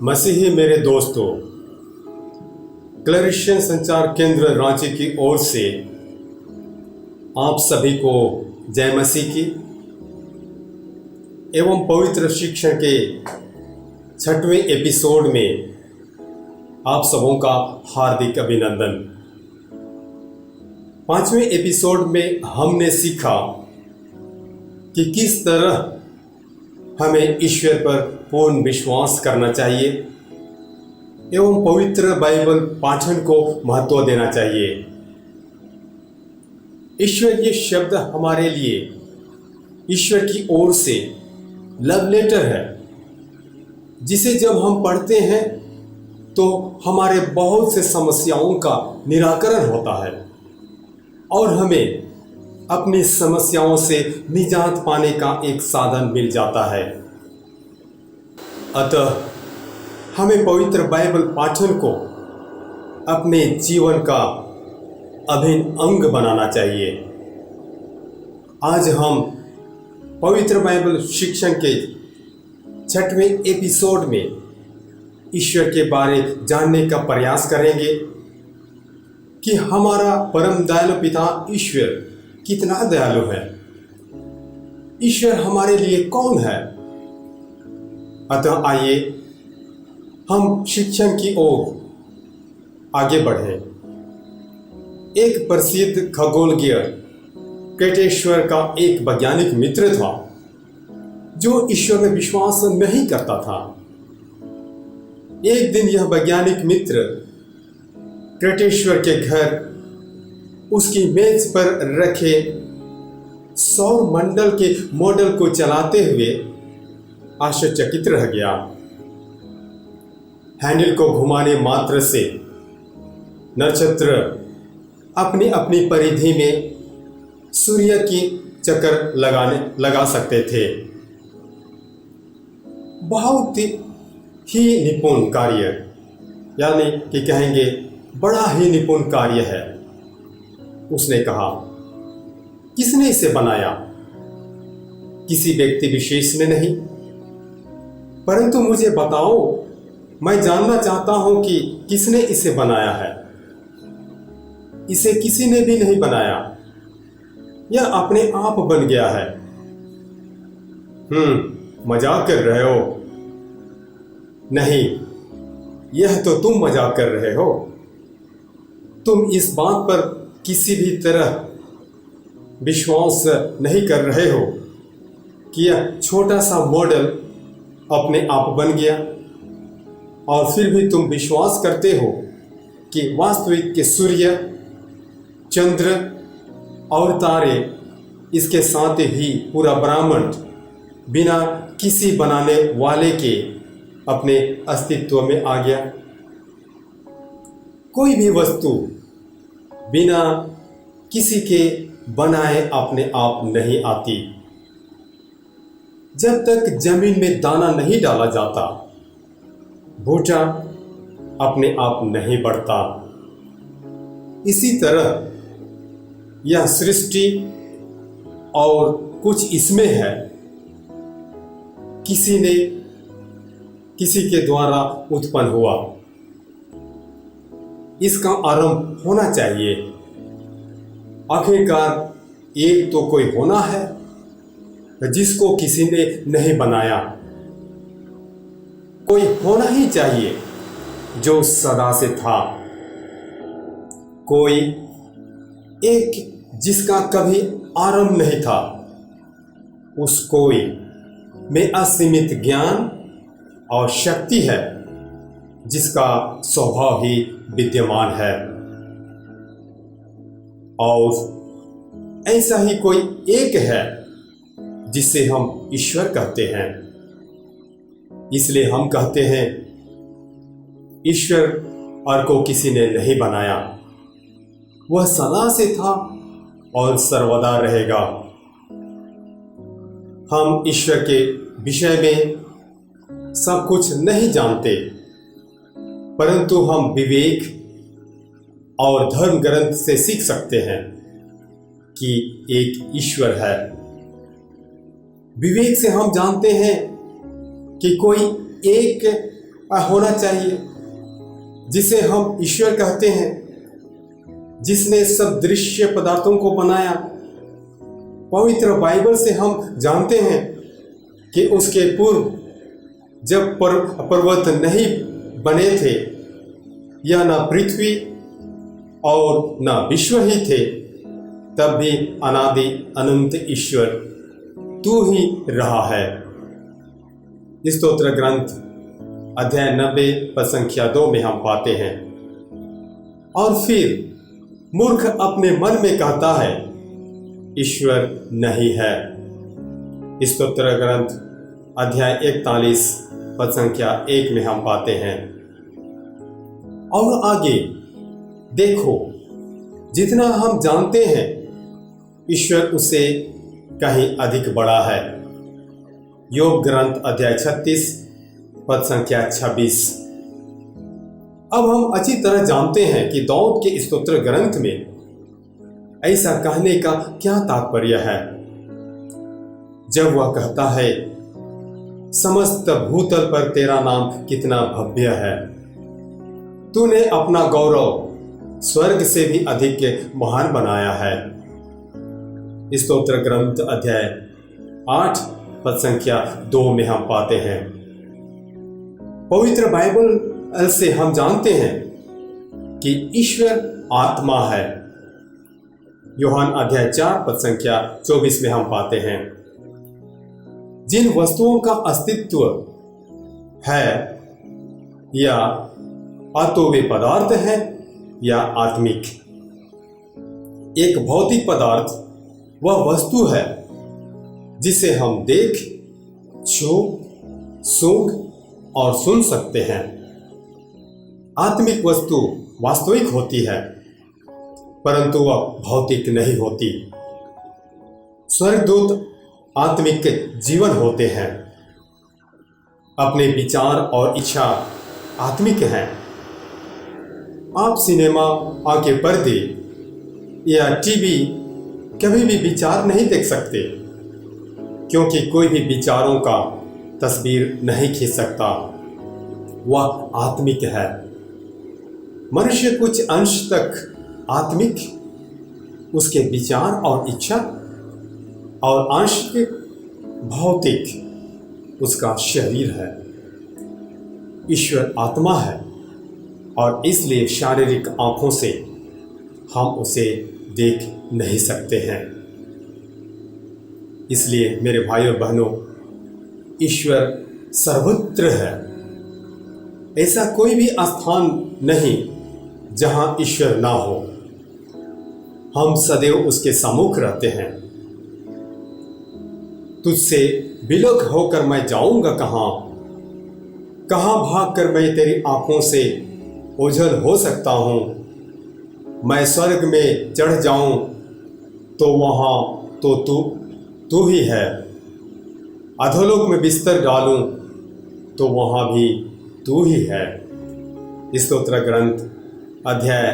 मसीही मेरे दोस्तों, क्लरिशियन संचार केंद्र रांची की ओर से आप सभी को जय मसीह की एवं पवित्र शिक्षण के 6वें एपिसोड में आप सबों का हार्दिक अभिनंदन। 5वें एपिसोड में हमने सीखा कि किस तरह हमें ईश्वर पर पूर्ण विश्वास करना चाहिए एवं पवित्र बाइबल पाठन को महत्व देना चाहिए। ईश्वर ये शब्द हमारे लिए ईश्वर की ओर से लव लेटर है, जिसे जब हम पढ़ते हैं तो हमारे बहुत से समस्याओं का निराकरण होता है और हमें अपनी समस्याओं से निजात पाने का एक साधन मिल जाता है। अतः हमें पवित्र बाइबल पाठन को अपने जीवन का अभिन्न अंग बनाना चाहिए। आज हम पवित्र बाइबल शिक्षण के 6वें एपिसोड में ईश्वर के बारे जानने का प्रयास करेंगे कि हमारा परम दयालु पिता ईश्वर कितना दयालु है। ईश्वर हमारे लिए कौन है। अतः आइए हम शिक्षण की ओर आगे बढ़ें। एक प्रसिद्ध खगोलज्ञ केटेश्वर का एक वैज्ञानिक मित्र था जो ईश्वर में विश्वास नहीं करता था। एक दिन यह वैज्ञानिक मित्र केटेश्वर के घर उसकी मेज पर रखे सौर मंडल के मॉडल को चलाते हुए आश्चर्यचकित रह गया। हैंडल को घुमाने मात्र से नक्षत्र अपनी अपनी परिधि में सूर्य की चक्कर लगा सकते थे। बहुत ही निपुण कार्य, यानी कि कहेंगे बड़ा ही निपुण कार्य है। उसने कहा, किसने इसे बनाया? किसी व्यक्ति विशेष ने नहीं, परंतु मुझे बताओ, मैं जानना चाहता हूं कि किसने इसे बनाया है। इसे किसी ने भी नहीं बनाया, यह अपने आप बन गया है। मजाक कर रहे हो? नहीं, यह तो तुम मजाक कर रहे हो। तुम इस बात पर किसी भी तरह विश्वास नहीं कर रहे हो कि यह छोटा सा मॉडल अपने आप बन गया, और फिर भी तुम विश्वास करते हो कि वास्तविक के सूर्य, चंद्र और तारे, इसके साथ ही पूरा ब्रह्मांड बिना किसी बनाने वाले के अपने अस्तित्व में आ गया। कोई भी वस्तु बिना किसी के बनाए अपने आप नहीं आती। जब तक जमीन में दाना नहीं डाला जाता, बूटा अपने आप नहीं बढ़ता। इसी तरह यह सृष्टि और कुछ इसमें है, किसी ने किसी के द्वारा उत्पन्न हुआ। इसका आरंभ होना चाहिए। आखिरकार एक तो कोई होना है जिसको किसी ने नहीं बनाया। कोई होना ही चाहिए जो सदा से था। कोई एक जिसका कभी आरंभ नहीं था। उस कोई में असीमित ज्ञान और शक्ति है, जिसका स्वभाव ही विद्यमान है। और ऐसा ही कोई एक है जिसे हम ईश्वर कहते हैं। इसलिए हम कहते हैं, ईश्वर और को किसी ने नहीं बनाया। वह सदा से था और सर्वदा रहेगा। हम ईश्वर के विषय में सब कुछ नहीं जानते, परंतु हम विवेक और धर्म ग्रंथ से सीख सकते हैं कि एक ईश्वर है। विवेक से हम जानते हैं कि कोई एक होना चाहिए, जिसे हम ईश्वर कहते हैं, जिसने सब दृश्य पदार्थों को बनाया। पवित्र बाइबल से हम जानते हैं कि उसके पूर्व जब पर्वत नहीं बने थे, या न पृथ्वी और न विश्व ही थे, तब भी अनादि अनंत ईश्वर तू ही रहा है। स्तोत्र ग्रंथ अध्याय 90 पद संख्या 2 में हम पाते हैं। और फिर मूर्ख अपने मन में कहता है, ईश्वर नहीं है। स्तोत्र ग्रंथ अध्याय 41 पद संख्या 1 में हम पाते हैं। और आगे देखो, जितना हम जानते हैं ईश्वर उससे कहीं अधिक बड़ा है। योग ग्रंथ अध्याय 36 पद संख्या 26। अब हम अच्छी तरह जानते हैं कि दाऊद के स्तोत्र ग्रंथ में ऐसा कहने का क्या तात्पर्य है, जब वह कहता है, समस्त भूतल पर तेरा नाम कितना भव्य है, तूने अपना गौरव स्वर्ग से भी अधिक महान बनाया है। स्तोत्र ग्रंथ अध्याय 8 पद संख्या 2 में हम पाते हैं। पवित्र बाइबल से हम जानते हैं कि ईश्वर आत्मा है। यूहन्ना अध्याय 4 पद संख्या 24 में हम पाते हैं। जिन वस्तुओं का अस्तित्व है, या तो वे पदार्थ हैं या आत्मिक। एक भौतिक पदार्थ वह वस्तु है जिसे हम देख, छू, सूंघ और सुन सकते हैं। आत्मिक वस्तु वास्तविक होती है, परंतु वह भौतिक नहीं होती। स्वर्गदूत आत्मिक जीवन होते हैं। अपने विचार और इच्छा आत्मिक हैं। आप सिनेमा, आंखें पर्दे या टीवी कभी भी विचार नहीं देख सकते, क्योंकि कोई भी विचारों का तस्वीर नहीं खींच सकता। वह आत्मिक है। मनुष्य कुछ अंश तक आत्मिक, उसके विचार और इच्छा, और आंशिक भौतिक उसका शरीर है। ईश्वर आत्मा है और इसलिए शारीरिक आंखों से हम उसे देख नहीं सकते हैं। इसलिए मेरे भाइयों बहनों, ईश्वर सर्वत्र है। ऐसा कोई भी स्थान नहीं जहां ईश्वर ना हो। हम सदैव उसके सम्मुख रहते हैं। तुझसे विलग होकर मैं जाऊंगा कहां? कहां भाग कर मैं तेरी आंखों से ओझल हो सकता हूं? मैं स्वर्ग में चढ़ जाऊं तो वहां तो तू ही है। अधोलोक में बिस्तर डालूं तो वहां भी तू ही है। स्तोत्र ग्रंथ अध्याय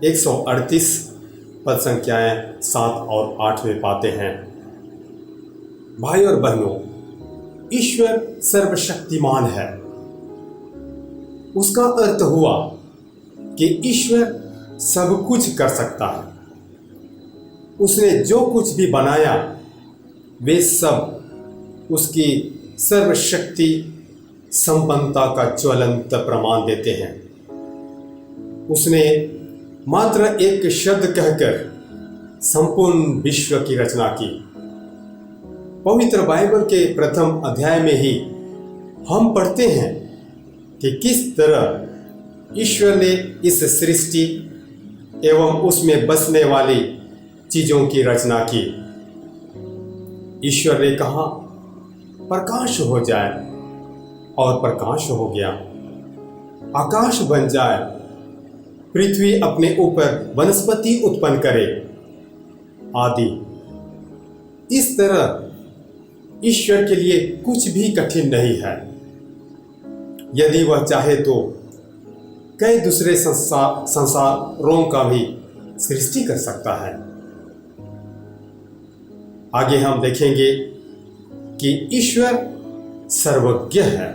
138 पद संख्याएं 7 और 8 में पाते हैं। भाई और बहनों, ईश्वर सर्वशक्तिमान है। उसका अर्थ हुआ कि ईश्वर सब कुछ कर सकता है। उसने जो कुछ भी बनाया वे सब उसकी सर्वशक्ति संपन्नता का ज्वलंत प्रमाण देते हैं। उसने मात्र एक शब्द कहकर संपूर्ण विश्व की रचना की। पवित्र बाइबल के प्रथम अध्याय में ही हम पढ़ते हैं कि किस तरह ईश्वर ने इस सृष्टि एवं उसमें बसने वाली चीजों की रचना की। ईश्वर ने कहा, प्रकाश हो जाए, और प्रकाश हो गया। आकाश बन जाए, पृथ्वी अपने ऊपर वनस्पति उत्पन्न करे, आदि। इस तरह ईश्वर के लिए कुछ भी कठिन नहीं है। यदि वह चाहे तो कई दूसरे संसारों का भी सृष्टि कर सकता है। आगे हम देखेंगे कि ईश्वर सर्वज्ञ है।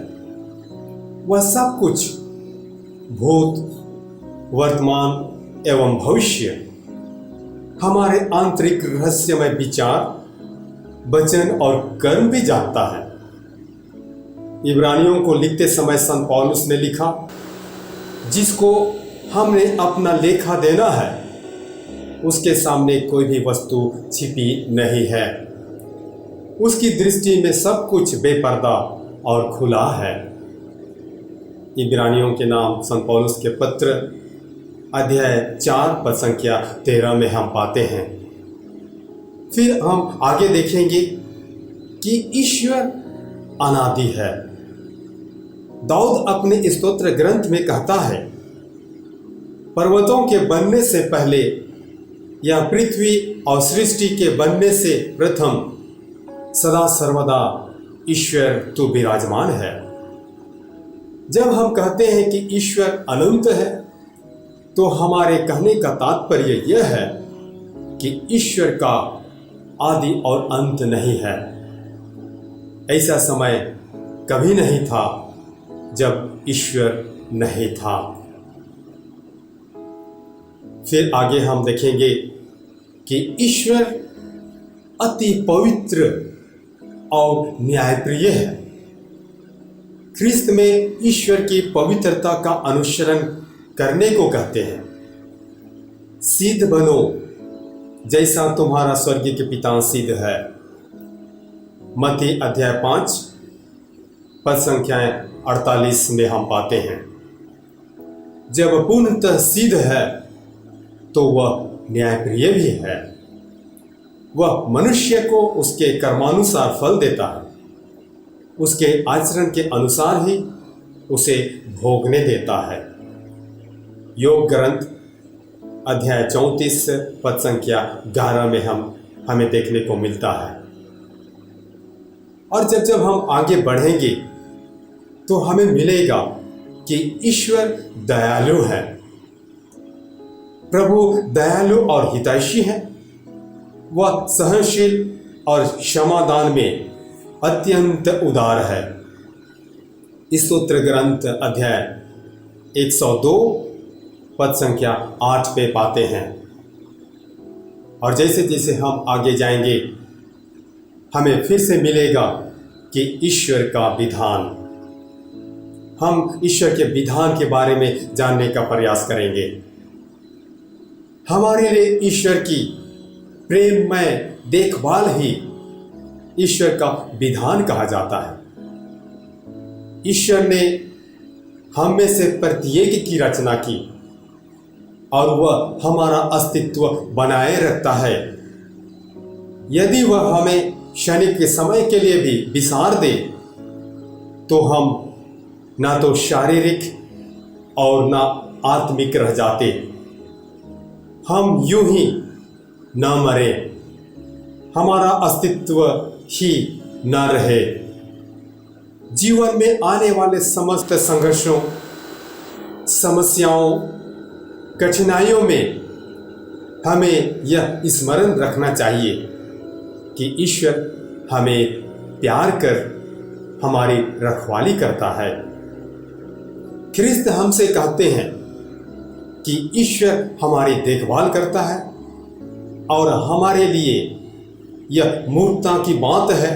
वह सब कुछ भूत, वर्तमान एवं भविष्य हमारे आंतरिक रहस्यमय विचार, वचन और कर्म भी जानता है। इब्रानियों को लिखते समय संत पौलुस ने लिखा, जिसको हमने अपना लेखा देना है, उसके सामने कोई भी वस्तु छिपी नहीं है। उसकी दृष्टि में सब कुछ बेपर्दा और खुला है। इब्रानियों के नाम संत पौलुस के पत्र अध्याय 4 पद संख्या 13 में हम पाते हैं। फिर हम आगे देखेंगे कि ईश्वर अनादि है। दाऊद अपने स्तोत्र ग्रंथ में कहता है, पर्वतों के बनने से पहले या पृथ्वी और सृष्टि के बनने से प्रथम सदा सर्वदा ईश्वर तू विराजमान है। जब हम कहते हैं कि ईश्वर अनंत है, तो हमारे कहने का तात्पर्य यह है कि ईश्वर का आदि और अंत नहीं है। ऐसा समय कभी नहीं था जब ईश्वर नहीं था। फिर आगे हम देखेंगे कि ईश्वर अति पवित्र और न्यायप्रिय है। ख्रिस्त में ईश्वर की पवित्रता का अनुसरण करने को कहते हैं। सिद्ध बनो जैसा तुम्हारा स्वर्गीय के पिता सिद्ध है। मत्ती अध्याय 5 पद संख्याएं 48 में हम पाते हैं। जब पूर्णतः सिद्ध है तो वह न्यायप्रिय भी है। वह मनुष्य को उसके कर्मानुसार फल देता है, उसके आचरण के अनुसार ही उसे भोगने देता है। योग ग्रंथ अध्याय 34 पद संख्या 11 में हमें देखने को मिलता है। और जब हम आगे बढ़ेंगे तो हमें मिलेगा कि ईश्वर दयालु है। प्रभु दयालु और हितैषी है। वह सहनशील और क्षमादान में अत्यंत उदार है। स्तोत्र ग्रंथ अध्याय 102 पद संख्या 8 पे पाते हैं। और जैसे जैसे हम आगे जाएंगे हमें फिर से मिलेगा कि ईश्वर का विधान। हम ईश्वर के विधान के बारे में जानने का प्रयास करेंगे। हमारे लिए ईश्वर की प्रेममय देखभाल ही ईश्वर का विधान कहा जाता है। ईश्वर ने हम में से प्रत्येक की रचना की और वह हमारा अस्तित्व बनाए रखता है। यदि वह हमें क्षणिक के समय के लिए भी विसार दे तो हम ना तो शारीरिक और ना आत्मिक रह जाते। हम यूं ही न मरे, हमारा अस्तित्व ही न रहे। जीवन में आने वाले समस्त संघर्षों, समस्याओं, कठिनाइयों में हमें यह स्मरण रखना चाहिए कि ईश्वर हमें प्यार कर हमारी रखवाली करता है। ख्रिस्त हमसे कहते हैं कि ईश्वर हमारी देखभाल करता है और हमारे लिए यह मूर्खता की बात है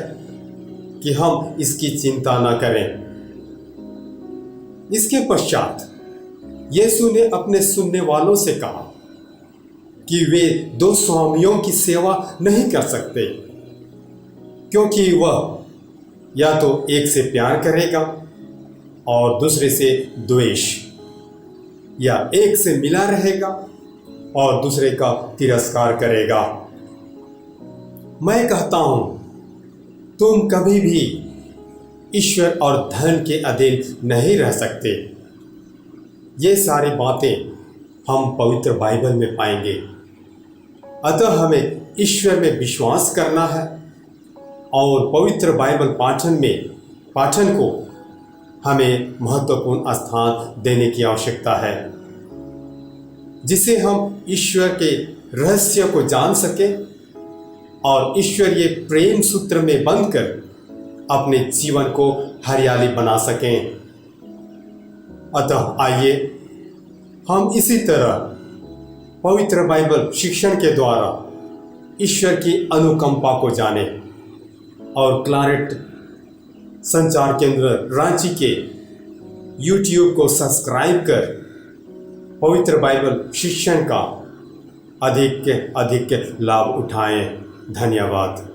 कि हम इसकी चिंता न करें। इसके पश्चात यीशु ने अपने सुनने वालों से कहा कि वे दो स्वामियों की सेवा नहीं कर सकते, क्योंकि वह या तो एक से प्यार करेगा और दूसरे से द्वेष, या एक से मिला रहेगा और दूसरे का तिरस्कार करेगा। मैं कहता हूं, तुम कभी भी ईश्वर और धन के अधीन नहीं रह सकते। ये सारी बातें हम पवित्र बाइबल में पाएंगे। अतः हमें ईश्वर में विश्वास करना है और पवित्र बाइबल पाठन को हमें महत्वपूर्ण स्थान देने की आवश्यकता है, जिसे हम ईश्वर के रहस्य को जान सकें और ईश्वरीय प्रेम सूत्र में बंधकर अपने जीवन को हरियाली बना सकें। अतः आइए हम इसी तरह पवित्र बाइबल शिक्षण के द्वारा ईश्वर की अनुकंपा को जाने और क्लारेट संचार केंद्र रांची के YouTube को सब्सक्राइब कर पवित्र बाइबल शिक्षण का अधिक लाभ उठाएं। धन्यवाद।